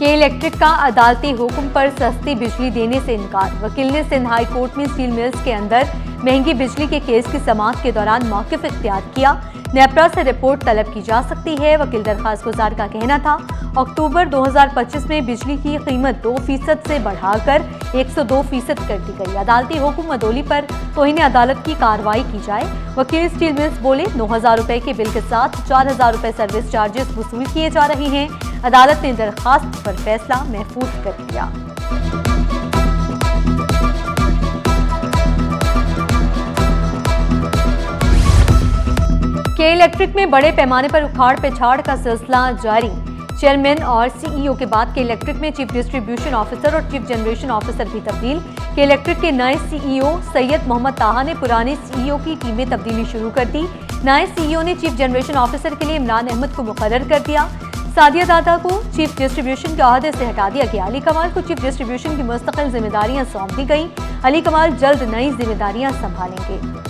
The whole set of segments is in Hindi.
के इलेक्ट्रिक का अदालती हुक्म पर सस्ती बिजली देने से इनकार। वकील ने सिंध हाई कोर्ट में स्टील मिल्स के अंदर महंगी बिजली के केस की समाअत के दौरान मौक़िफ़ इख्तियार किया। नेपरा से रिपोर्ट तलब की जा सकती है। वकील दरखास्त गुजार का कहना था, अक्टूबर 2025 में बिजली की कीमत 2% से बढ़ाकर 102% कर दी गई। अदालती हुक्म अदोली पर तौहीन अदालत की कार्रवाई की जाए। वकील स्टील मिल्स बोले, 9,000 रुपए के बिल के साथ 4,000 रुपए सर्विस चार्जेस वसूल किए जा रहे हैं। अदालत ने दरखास्त पर फैसला महफूज कर दिया। के इलेक्ट्रिक में बड़े पैमाने पर उखाड़ पिछाड़ का सिलसिला जारी। चेयरमैन और सीईओ के बाद के इलेक्ट्रिक में चीफ डिस्ट्रीब्यूशन ऑफिसर और चीफ जनरेशन ऑफिसर भी तब्दील। के इलेक्ट्रिक के नए सीईओ सैयद मोहम्मद ताहा ने पुराने सीईओ की टीम में तब्दीली शुरू कर दी। नए सीईओ ने चीफ जनरेशन ऑफिसर के लिए इमरान अहमद को मुकर्रर कर दिया। सादिया दादा को चीफ डिस्ट्रीब्यूशन के ओहदे से हटा दिया गया। अली कमाल को चीफ डिस्ट्रीब्यूशन की मुस्तकिल जिम्मेदारियां सौंप दी गई। अली कमाल जल्द नई जिम्मेदारियां संभालेंगे।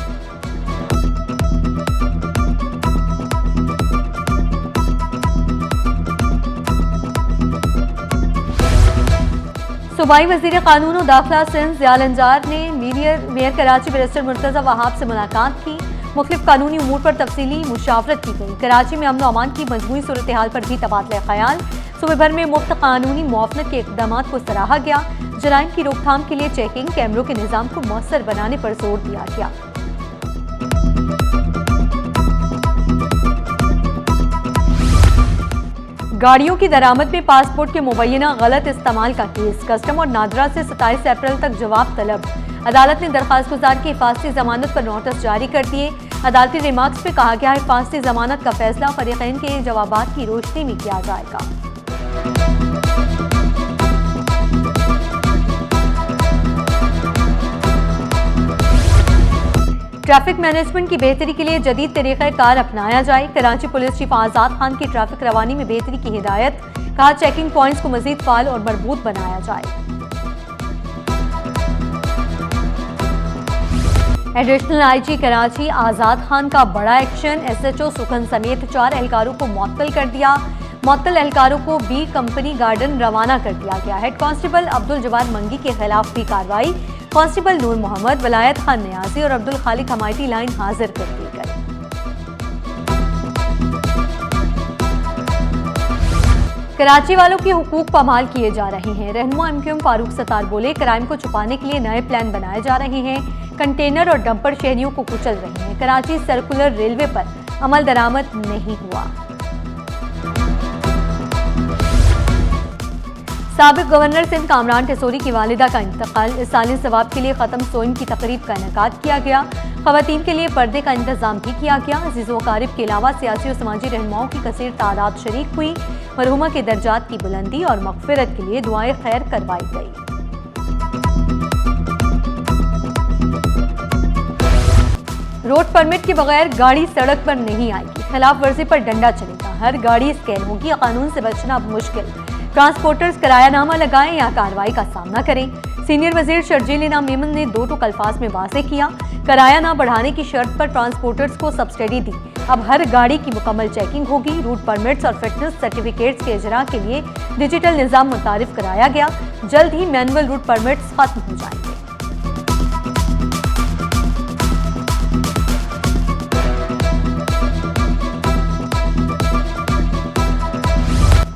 सूबाई वजीर कानून और दाखिला सिंध ज़ियाल अंजार ने मेयर कराची बैरिस्टर मुर्तज़ा वहाब से मुलाकात की। मुख्तलिफ कानूनी उमूर पर तफसीली मुशावरत की गई। कराची में अमन और अमान की मजमूई सूरत हाल पर भी तबादला ख्याल। सूबे भर में मुफ्त कानूनी मुआवनत के इक़दाम को सराहा गया। जराइम की रोकथाम के लिए चेकिंग कैमरों के निज़ाम को मौसर बनाने पर जोर दिया गया। गाड़ियों की दरामद में पासपोर्ट के मुबैना गलत इस्तेमाल का केस। कस्टम और नादरा से 27 अप्रैल तक जवाब तलब। अदालत ने दरखास्त गुजार की हिफाजती जमानत पर नोटिस जारी कर दिए। अदालती रिमार्क्स में कहा गया है, हिफाजती जमानत का फैसला फरीकैन के जवाबात की रोशनी में किया जाएगा। ट्रैफिक मैनेजमेंट की बेहतरी के लिए जदीद तरीक़ाकार अपनाया जाए। कराची पुलिस चीफ आज़ाद खान की ट्रैफिक रवानी में बेहतरी की हिदायत। कहा, चेकिंग पॉइंट्स को मजीद फाल और मजबूत बनाया जाए। एडिशनल आईजी कराची आज़ाद खान का बड़ा एक्शन। एसएचओ सुखन समेत 4 एहलकारों को मुअत्तल कर दिया। मुअत्तल एहलकारों को बी कंपनी गार्डन रवाना कर दिया गया। हेड कांस्टेबल अब्दुल जवाद मंगी के खिलाफ भी कार्रवाई। कांस्टेबल नूर मोहम्मद, वलायत खान नियाजी और अब्दुल खालिक हमायती लाइन हाजिर कर दी गई। कराची वालों के हुकूक पामाल किए जा रहे हैं। रहनुमा एमक्यूएम फारूक सत्तार बोले, क्राइम को छुपाने के लिए नए प्लान बनाए जा रहे हैं। कंटेनर और डंपर शहरियों को कुचल रहे हैं। कराची सर्कुलर रेलवे पर अमल दरामद नहीं हुआ। साबिक गवर्नर सिंध कामरान टेसोरी की वालिदा का इंतकाल। इस साल सवाब के लिए ख़त्म सोइम की तकरीब का इनेकाद किया गया। ख़वातीन के लिए पर्दे का इंतजाम भी किया गया। अजीज़ो वकारिब के अलावा सियासी और समाजी रहनुमाओं की कसीर तादाद शरीक हुई। मरहुमा के दर्जात की बुलंदी और मग़फ़िरत के लिए दुआएं खैर करवाई गई। रोड परमिट के बगैर गाड़ी सड़क पर नहीं आएगी। खिलाफ वर्जी पर डंडा चलेगा। हर गाड़ी स्कैन होगी। कानून से बचना अब मुश्किल। ट्रांसपोर्टर्स किरायानामा लगाएं या कार्रवाई का सामना करें। सीनियर वजीर शर्जील इनाम मेमन ने 2 टूक अल्फाज में वाज़ेह किया। किराया न बढ़ाने की शर्त पर ट्रांसपोर्टर्स को सब्सिडी दी। अब हर गाड़ी की मुकम्मल चेकिंग होगी। रूट परमिट्स और फिटनेस सर्टिफिकेट्स के इजरा के लिए डिजिटल निज़ाम मुतारिफ कराया गया। जल्द ही मैनुअल रूट परमिट्स खत्म हो जाएंगे।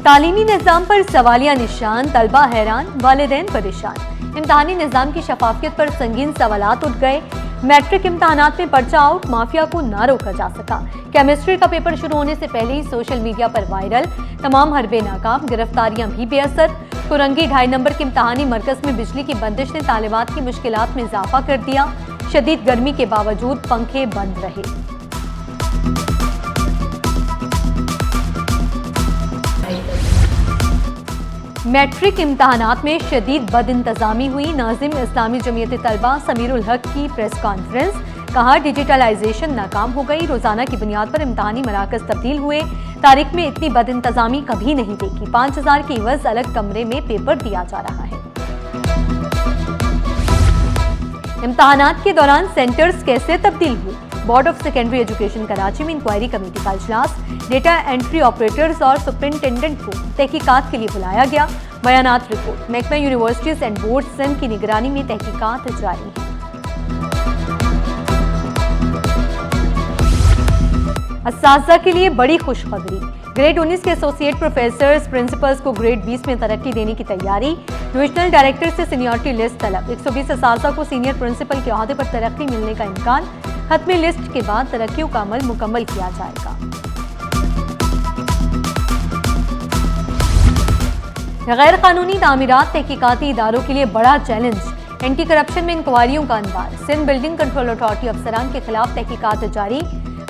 तालीमी निज़ाम पर सवालिया निशान। तलबा हैरान, वालिदैन परेशान। इम्तहानी निज़ाम की शफाफियत पर संगीन सवालात उठ गए। मैट्रिक इम्तहानात में पर्चा आउट, माफिया को ना रोका जा सका। केमिस्ट्री का पेपर शुरू होने से पहले ही सोशल मीडिया पर वायरल। तमाम हरबे नाकाम, गिरफ्तारियां भी बेअसर। कुरंगी 2.5 नंबर के इम्तहानी मरकज में बिजली की बंदिश ने तालिबात की मुश्किलात में इजाफा कर दिया। शदीद गर्मी के बावजूद पंखे बंद रहे। मैट्रिक इम्तहानात में शदीद बदइंतजामी हुई। नाजिम इस्लामी जमीयत तलबा समीरुल हक की प्रेस कॉन्फ्रेंस। कहा, डिजिटलाइजेशन नाकाम हो गई। रोजाना की बुनियाद पर इम्तहानी मराकज तब्दील हुए। तारीख में इतनी बदइंतजामी कभी नहीं देखी। 5,000 के इवज अलग कमरे में पेपर दिया जा रहा है। इम्तहानात के दौरान सेंटर्स कैसे तब्दील हुए? Board of secondary education Karachi में इंक्वायरी कमेटी का इजलास। डेटा एंट्री ऑपरेटर्स और सुपरिंटेंडेंट को तहकीकात के लिए बुलाया गया। बयानात रिपोर्ट। महकमा यूनिवर्सिटीज एंड बोर्ड सिंध की निगरानी में तहकीकात जारी है। असातिज़ा के लिए बड़ी खुशखबरी। ग्रेड 19 के एसोसिएट प्रोफेसर्स प्रिंसिपल्स को ग्रेड 20 में तरक्की देने की तैयारी। डिविजनल डायरेक्टर से सीनियरिटी लिस्ट तलब। 120 असातिज़ा को सीनियर प्रिंसिपल के ओहदे पर तरक्की मिलने का इम्कान। खत्मी लिस्ट के बाद तरक्कियों का अमल मुकम्मल किया जाएगा। गैर कानूनी तामीरात तहकीकाती इदारों के लिए बड़ा चैलेंज। एंटी करप्शन में इंक्वायरियों का अनवार। सिंध बिल्डिंग कंट्रोल अथॉरिटी अफसरान के खिलाफ तहकीकात जारी।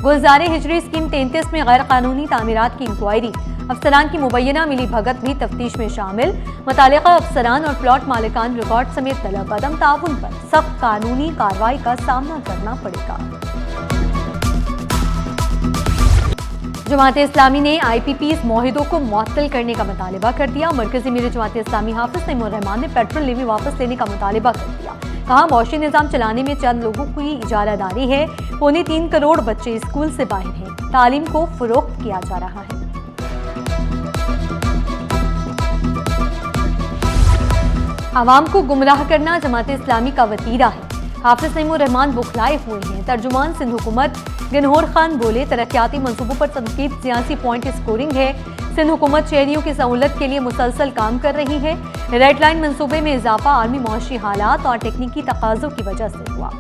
गुलज़ारे हिजरी स्कीम 33 में गैर कानूनी तामीरात की इंक्वायरी। अफसरान की मुबैना मिली भगत भी तफ्तीश में शामिल। मुतालिका अफसरान और प्लॉट मालिकान रिकॉर्ड समेत तलब अदम ताउन पर सख्त कानूनी कार्रवाई का सामना करना पड़ेगा। जमात इस्लामी ने IPPs मुआहिदों को मुअत्तल करने का मुतालिबा कर दिया। मरकजी मीर जमात इस्लामी हाफिज नईमुर रहमान ने पेट्रोल लेवी वापस लेने का मुतालिबा कर दिया। कहा, मौशी निज़ाम चलाने में चंद लोगों की इजारादारी है। 3.25 करोड़ बच्चे स्कूल से बाहर हैं। तालीम को फरोख्त किया जा रहा है। आवाम को गुमराह करना जमात इस्लामी का वतीरा है। हाफिज नईमुर रहमान बुखलाए हुए हैं। तर्जुमान सिंध हुकूमत गनहौर खान बोले, तरक्याती मंसूबों पर तनकीद सियासी पॉइंट स्कोरिंग है। सिंध हुकूमत शहरियों की सहूलत के लिए मुसलसल काम कर रही है। रेड लाइन मंसूबे में इजाफा आर्मी मुआशी हालात और टेक्निकी तकाज़ों की वजह से हुआ।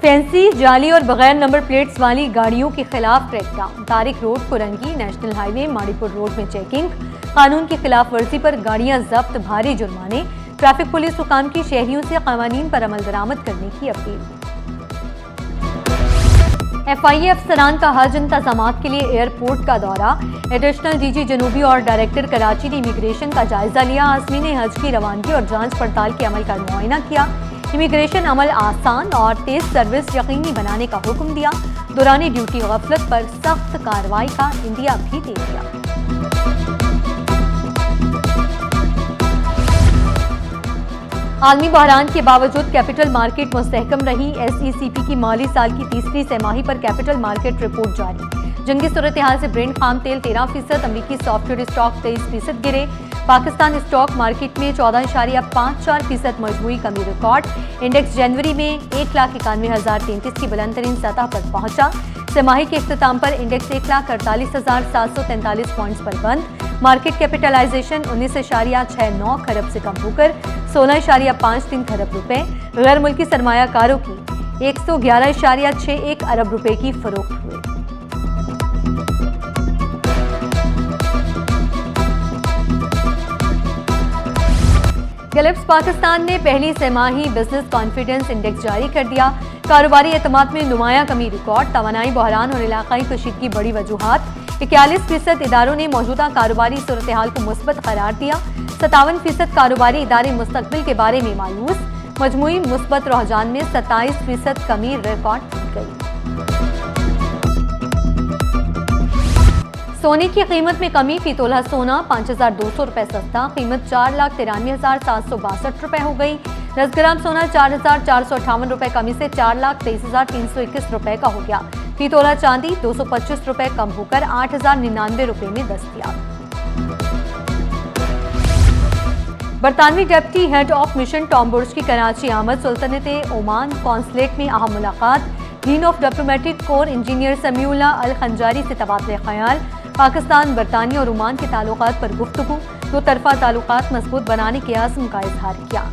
फैंसी, जाली और बगैर नंबर प्लेट्स वाली गाड़ियों के खिलाफ crackdown. Tariq road, Korangi, national highway, Mauripur road में चेकिंग। कानून की खिलाफ वर्जी पर गाड़ियां जब्त, भारी जुर्माने। ट्रैफिक पुलिस हुकाम की शहरियों से कानून पर अमल दरामद करने की अपील। FIA अफसरान का हज इंतजामात के लिए एयरपोर्ट का दौरा। एडिशनल DG जनूबी और डायरेक्टर कराची ने इमिग्रेशन का जायजा लिया। आज़मी ने हज की रवानगी और जांच पड़ताल के अमल का मुआयना किया। इमिग्रेशन अमल आसान और तेज सर्विस यकीनी बनाने का हुक्म दिया। दौरान ड्यूटी गफलत पर सख्त कार्रवाई का इंदिया भी दे दिया। आलमी बहरान के बावजूद कैपिटल मार्केट मुस्तहकम रही। SECP की माली साल की तीसरी तिमाही पर कैपिटल मार्केट रिपोर्ट जारी। जंगी सूरत हाल से ब्रेंट खाम तेल 13%, अमरीकी सॉफ्टवेयर स्टॉक 23% गिरे। पाकिस्तान स्टॉक मार्केट में 14.54% मजमूई कमी रिकॉर्ड। इंडेक्स जनवरी में 1,91,033 की बुलंदतरीन सतह पर पहुंचा। तिमाही के इख्तिताम पर इंडेक्स 1,48,743 पॉइंट्स पर बंद। मार्केट कैपिटलाइजेशन 19.69 खरब से कम होकर 16.53 खरब रुपए। गैर मुल्की सरमायाकारों की 111.61 अरब रुपए की फरोख्त हुई। गैलेप्स पाकिस्तान ने पहली तिमाही बिजनेस कॉन्फिडेंस इंडेक्स जारी कर दिया। कारोबारी एतमाद में नुमाया कमी रिकॉर्ड। तवानाई बहरान और इलाकाई कशीदगी बड़ी वजूहात। 41% इदारों ने मौजूदा कारोबारी सूरत हाल को मुस्बत करार दिया। 57% कारोबारी इदारे मुस्तकबिल के बारे में मायूस। मजमूई मुस्बत रुझान में 27% कमी रिकॉर्ड की गई। सोने की कीमत में कमी। फी तोला सोना 5,200 रुपए सस्ता। कीमत 4,93,762 रुपए हो गई। 10 ग्राम सोना 4,458 रुपए कमी से 4,23,321 रुपए का हो गया। फी तोला चांदी 225 रुपए कम होकर 8,099 रुपए में दस्तयाब। बरतानवी deputy head of mission Tom Burge की कराची आमद। सुल्तानत ओमान कॉन्सुलेट में अहम मुलाकात। Dean of diplomatic corps engineer Samiullah Al Khanjari से तबादला ख्याल। पाकिस्तान, बरतानिया और ओमान के ताल्लुकात पर गुफ्तगू। दो तरफा ताल्लुकात मजबूत बनाने के आज़म का इजहार किया।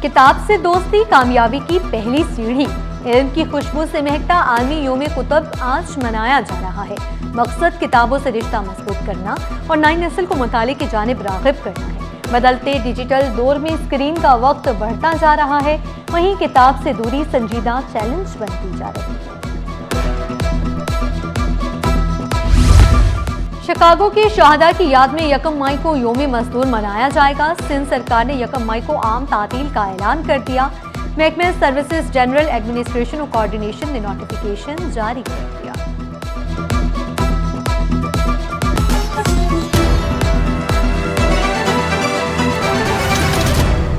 किताब से दोस्ती कामयाबी की पहली सीढ़ी। इल्म की खुशबू से महकता आलमी योम कुतुब आज मनाया जा रहा है। मकसद किताबों से रिश्ता मजबूत करना और नई नस्ल को मुताले की जानिब राग़िब करना है। बदलते डिजिटल दौर में स्क्रीन का वक्त बढ़ता जा रहा है, वहीं किताब से दूरी संजीदा चैलेंज बनती जा रही है। शिकागो के शहादा की याद में 1 मई को योम मजदूर मनाया जाएगा। सिंध सरकार ने 1 मई को आम तातील का ऐलान कर दिया। महकमा सर्विसेज जनरल एडमिनिस्ट्रेशन और कोऑर्डिनेशन ने नोटिफिकेशन जारी किया।